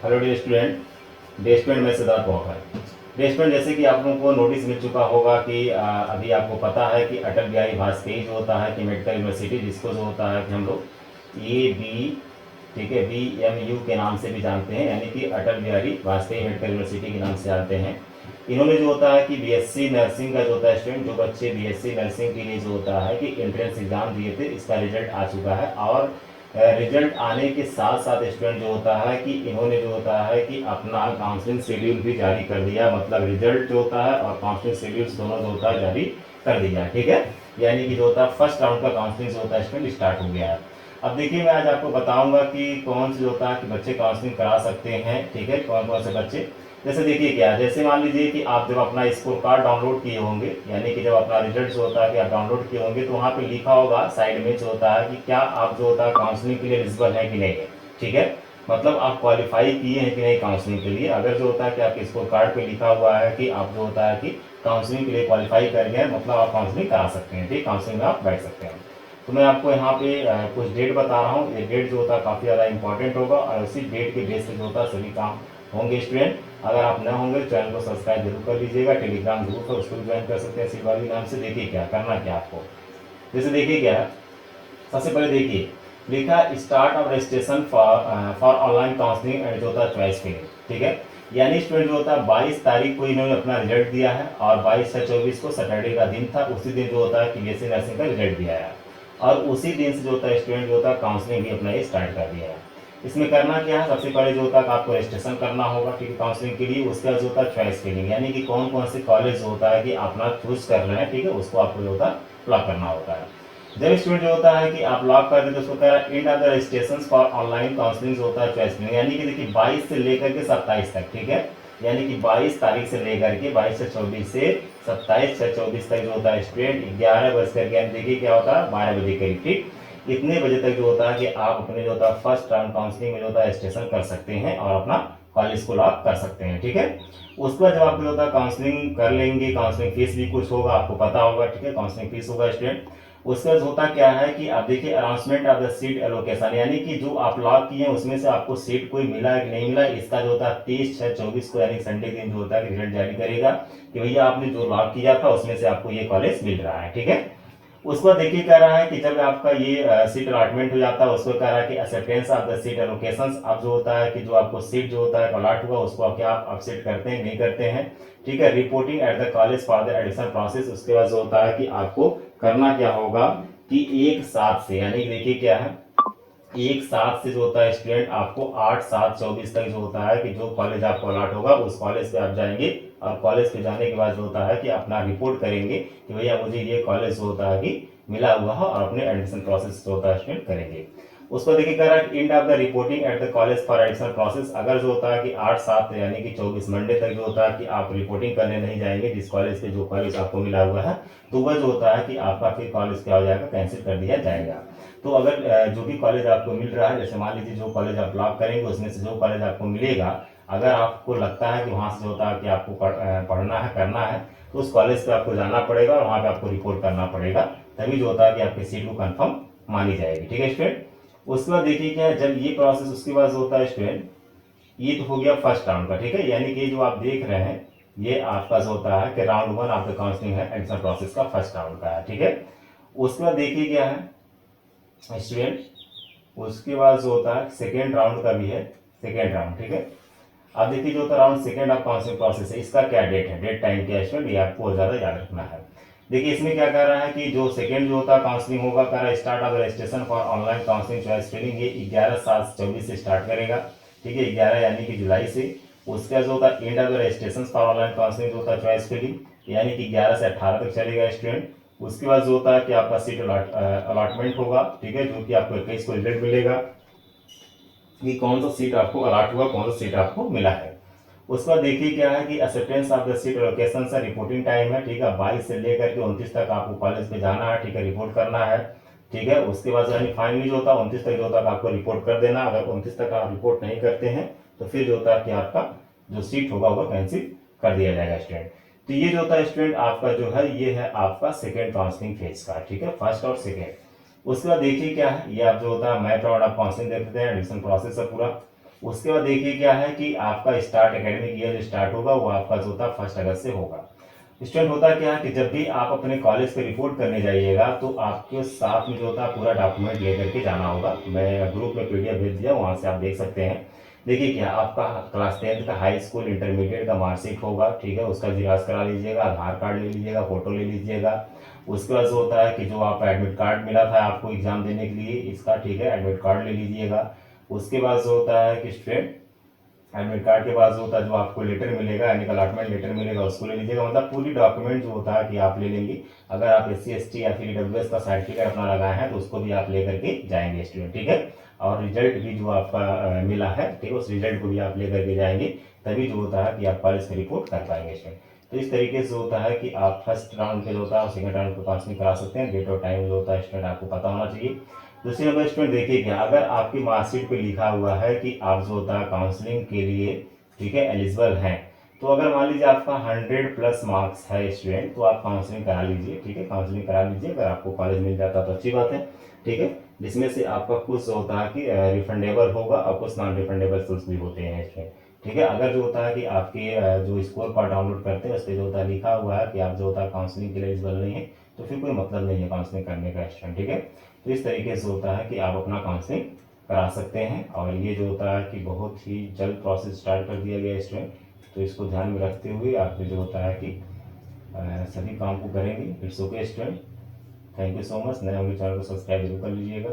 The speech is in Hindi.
Hello dear student, day student में सिद्धार्थ वॉकर। डे स्टूडेंट, जैसे कि आप लोगों को नोटिस मिल चुका होगा कि अभी आपको पता है कि अटल बिहारी वाजपेयी जो होता है कि मेडिकल यूनिवर्सिटी, जिसको जो होता है कि हम लोग AB, ठीक है, BMU के नाम से भी जानते हैं, यानी कि अटल बिहारी वाजपेयी मेडिकल यूनिवर्सिटी के नाम से जानते हैं। इन्होंने जो होता है कि BSc नर्सिंग का जो होता है स्टूडेंट, जो बच्चे BSc नर्सिंग के लिए जो होता है कि एंट्रेंस एग्जाम दिए थे, इसका रिजल्ट आ चुका है। और रिजल्ट आने के साथ साथ स्टूडेंट जो होता है कि इन्होंने जो होता है कि अपना काउंसलिंग शेड्यूल भी जारी कर दिया, मतलब रिजल्ट जो होता है और काउंसलिंग शेड्यूल दोनों जो होता है जारी कर दिया, ठीक है। यानी कि जो होता है फर्स्ट राउंड का काउंसलिंग जो होता है स्टूडेंट स्टार्ट हो गया है। अब देखिए, मैं आज आपको बताऊंगा कि कौन से जो होता है कि बच्चे काउंसलिंग करा सकते हैं, ठीक है, कौन कौन से बच्चे। जैसे देखिए क्या, जैसे मान लीजिए कि आप जब अपना स्कोर कार्ड डाउनलोड किए होंगे, यानी कि जब अपना रिजल्ट जो होता है कि आप डाउनलोड किए होंगे, तो वहाँ पे लिखा होगा साइड में जो होता है कि क्या आप जो होता है काउंसलिंग के लिए एलिजिबल है कि नहीं है, ठीक है। मतलब आप क्वालिफाई किए हैं कि नहीं काउंसलिंग के लिए। अगर जो होता है कि आपके स्कोर कार्ड पे लिखा हुआ है कि आप जो होता है कि काउंसलिंग के लिए क्वालिफाई कर गए, मतलब आप काउंसलिंग करा सकते हैं, ठीक, काउंसलिंग में आप बैठ सकते हैं। तो मैं आपको यहाँ पे कुछ डेट बता रहा हूँ। ये डेट जो होता है काफ़ी ज़्यादा इंपॉर्टेंट होगा और उसी डेट के बेस पे जो होता है सभी काम होंगे स्टूडेंट। अगर आप नए होंगे तो चैनल को सब्सक्राइब जरूर कर लीजिएगा, टेलीग्राम ग्रुप है उसको भी ज्वाइन कर सकते हैं शिवाली नाम से। देखिए क्या करना, क्या आपको जैसे देखिए क्या है, सबसे पहले देखिए लिखा start of registration for online counselling and जो होता है चॉइस फिलिंग, ठीक है। यानी स्टूडेंट जो होता है 22 तारीख को इन्होंने अपना रिजल्ट दिया है और 22 से 24 को सैटरडे का दिन था, उसी दिन जो होता है कि BSc नर्सिंग का रिजल्ट दिया है और उसी दिन से जो होता है स्टूडेंट जो होता है काउंसलिंग भी अपना ये स्टार्ट कर दिया है। इसमें करना क्या है, सबसे पहले जो होता है आपको रजिस्ट्रेशन करना होगा, ठीक है, काउंसलिंग के लिए। उसके बाद जो होता है चॉइस फिलिंग, यानी कि कौन कौन से कॉलेज होता है कि अपना चूज कर रहे हैं, ठीक है, उसको आपको जो होता है लॉक करना होता है। जब स्टूडेंट जो होता है कि आप लॉक कर देते, उसको कह रहा है end of the registration for online counselling होता है चॉइस फिलिंग, यानी कि देखिए 22 से लेकर के 27 तक, ठीक है। यानी कि 22 तारीख से लेकर के 22 से 24 से 27 से 24 तक जो होता है स्टूडेंट 11 बज करके, देखिए क्या होता है 12 बजे करीब, ठीक, इतने बजे तक जो होता है कि आप अपने जो होता है फर्स्ट राउंड काउंसलिंग में जो होता है रजिस्ट्रेशन कर सकते हैं और अपना कॉलेज को लॉक कर सकते हैं, ठीक है। उसके बाद जब आप जो होता है काउंसलिंग कर लेंगे, काउंसलिंग फीस भी कुछ होगा, आपको पता होगा, ठीक है, काउंसलिंग फीस होगा स्टूडेंट। उसके बाद होता क्या है कि आप देखिए announcement of the seat allocation, यानी कि जो आप लॉक किए हैं उसमें से आपको सीट कोई मिला है कि नहीं मिला, इसका जो होता है 23/6/24 को यानी संडे के दिन जो होता है रिजल्ट जारी करेगा कि भैया आपने जो लॉक किया था उसमें से आपको ये कॉलेज मिल रहा है, ठीक है। उसके बाद देखिए कह रहा है कि जब आपका ये सीट अलॉटमेंट हो जाता है, उसको कह रहा है कि acceptance of the seat allocations. अब जो होता है कि जो आपको सीट जो होता है अलॉट हुआ उसको क्या आप एक्सेप्ट करते हैं नहीं करते हैं, ठीक है। Reporting at the college for the admission process, उसके बाद जो होता है कि आपको करना क्या होगा कि एक साथ से, यानी देखिए क्या है, एक साथ से जो होता है स्टूडेंट आपको 8/7/24 तक जो होता है कि जो कॉलेज आपको अलॉट होगा उस कॉलेज पे आप जाएंगे और कॉलेज पे जाने के बाद जो होता है कि अपना रिपोर्ट करेंगे कि भैया मुझे ये कॉलेज जो होता है कि मिला हुआ है और अपने एडमिशन प्रोसेस जो होता है स्टूडेंट करेंगे। उसको देखिए कह रहा है end of the reporting at the college for admission process. अगर जो होता है कि 8/7 यानी कि 24 मंडे तक जो होता है कि आप रिपोर्टिंग करने नहीं जाएंगे जिस कॉलेज पे, जो कॉलेज आपको मिला हुआ है, तो वह जो होता है कि आपका फिर कॉलेज क्या हो जाएगा, कैंसिल कर दिया जाएगा। तो अगर जो भी कॉलेज आपको मिल रहा है, जैसे मान लीजिए जो कॉलेज आप लॉक करेंगे उसमें से जो कॉलेज आपको मिलेगा, अगर आपको लगता है कि वहाँ से जो होता है कि आपको पढ़ना है, करना है, तो उस कॉलेज पे आपको जाना पड़ेगा और वहाँ पे आपको रिपोर्ट करना पड़ेगा, तभी जो होता है कि आपकी सीट को कंफर्म मानी जाएगी, ठीक है स्टूडेंट। उसके बाद देखिए क्या है, जब ये प्रोसेस उसके बाद जो होता है स्टूडेंट, ये तो हो गया फर्स्ट राउंड का, ठीक है। यानी कि जो आप देख रहे हैं ये आपका जो होता है कि राउंड 1 ऑफ द काउंसलिंग है एडमिशन प्रोसेस का, फर्स्ट राउंड का है, ठीक है। उसके बाद देखिए क्या है स्टूडेंट, उसके बाद जो होता है सेकेंड राउंड का भी है, सेकेंड राउंड, ठीक है। अब देखिए जो होता है round second of counselling process है, इसका क्या डेट है, डेट टाइम क्या है स्टूडेंट, ये आपको ज़्यादा याद रखना है। देखिए इसमें क्या कर रहा है कि जो सेकेंड जो होता है काउंसलिंग होगा, कर रहा है start of registration for online counselling choice filling, ये 11/7/24 से स्टार्ट करेगा, ठीक है, 11 यानी कि जुलाई से। उसका जो होता है end of the registration for online counselling जो होता है चॉइस फिलिंग, यानी कि 11 से 18 तक चलेगा स्टूडेंट। उसके बाद जो होता है कि आपका सीट अलॉटमेंट होगा, ठीक है, जो कि आपको 21 को रिजल्ट मिलेगा कि कौन सा सीट आपको अलॉट हुआ, कौन सा सीट आपको मिला है। उसके बाद देखिए क्या है कि acceptance of the seat allocation से रिपोर्टिंग टाइम है, ठीक है, 22 से लेकर के 29 तक आपको कॉलेज पे जाना है, ठीक है, रिपोर्ट करना है, ठीक है। उसके बाद यानी फाइनली जो होता है 29 तक जो होता है आपको रिपोर्ट कर देना। अगर 29 तक आप रिपोर्ट नहीं करते हैं तो फिर जो होता है कि आपका जो सीट होगा वह कैंसिल कर दिया जाएगा स्टूडेंट। तो ये जो होता है स्टूडेंट आपका जो है ये है आपका सेकेंड काउंसलिंग फेज का, ठीक है, फर्स्ट और सेकेंड। उसके बाद देखिए क्या है, ये आप जो होता है मैथ राउंड ऑफ काउंसलिंग देखते हैं, एडमिशन प्रोसेस है पूरा। उसके बाद देखिए क्या है कि आपका स्टार्ट एकेडमिक ईयर जो स्टार्ट होगा वो आपका जो होता है 1 अगस्त से होगा। स्टूडेंट होता क्या है कि जब भी आप अपने कॉलेज पे रिपोर्ट करने जाइएगा तो आपके साथ में जो होता है पूरा डॉक्यूमेंट लेकर के जाना होगा। मैं ग्रुप में पीडीएफ भेज दिया, वहाँ से आप देख सकते हैं। देखिए क्या आपका क्लास 10th का हाई स्कूल इंटरमीडिएट का मार्कशीट होगा, ठीक है, उसका जिराक्स करा लीजिएगा, आधार कार्ड ले लीजिएगा, फोटो ले लीजिएगा। उसके बाद जो होता है कि जो आप एडमिट कार्ड मिला था आपको एग्जाम देने के लिए इसका, ठीक है, एडमिट कार्ड ले लीजिएगा। उसके बाद जो होता है कि स्टूडेंट एडमिट कार्ड के बाद जो होता है जो आपको लेटर मिलेगा यानी कि अलॉटमेंट लेटर मिलेगा उसको ले लीजिएगा। मतलब पूरी डॉक्यूमेंट जो होता है कि आप ले लेंगे। अगर आप SC ST या फिर EWS का सर्टिफिकेट अपना लगाए हैं तो उसको भी आप लेकर के जाएंगे स्टूडेंट, ठीक है। और रिजल्ट भी जो आपका मिला है, ठीक है, उस रिजल्ट को भी आप लेकर के जाएंगे, तभी जो होता है कि आप कॉलेज की रिपोर्ट कर पाएंगे स्टूडेंट। तो इस तरीके से होता है कि आप फर्स्ट राउंड पे जो होता है और सेकंड राउंड पे काउंसलिंग करा सकते हैं। डेट और टाइम जो होता है स्टूडेंट आपको पता होना चाहिए। दूसरी नंबर स्टूडेंट देखिए क्या, अगर आपकी मार्कशीट पे लिखा हुआ है कि आप जो होता है काउंसलिंग के लिए, ठीक है, एलिजिबल हैं, तो अगर मान लीजिए आपका 100+ मार्क्स है स्टूडेंट तो आप काउंसलिंग करा लीजिए, ठीक है, काउंसलिंग करा लीजिए। अगर आपको कॉलेज मिल जाता तो अच्छी बात है, ठीक है। जिसमें से आपका कुछ होता है कि रिफंडेबल होगा और कुछ नॉन रिफंडेबल सोर्स भी होते हैं इसमें, ठीक है। अगर जो होता है कि आपके जो स्कोर कार्ड डाउनलोड करते हैं उस पर जो होता है लिखा हुआ है कि आप जो होता है काउंसलिंग के लिए एलिजिबल नहीं है, तो फिर कोई मतलब नहीं है काउंसलिंग करने का स्टूडेंट, ठीक है। तो इस तरीके से होता है कि आप अपना काउंसलिंग करा सकते हैं। और ये जो होता है कि बहुत ही जल्द प्रोसेस स्टार्ट कर दिया गया है स्टूडेंट, तो इसको ध्यान में रखते हुए आप जो होता है कि सभी काम को करेंगे। It's okay student, thank you so much. नए होंगे चैनल को सब्सक्राइब जरूर कर लीजिएगा।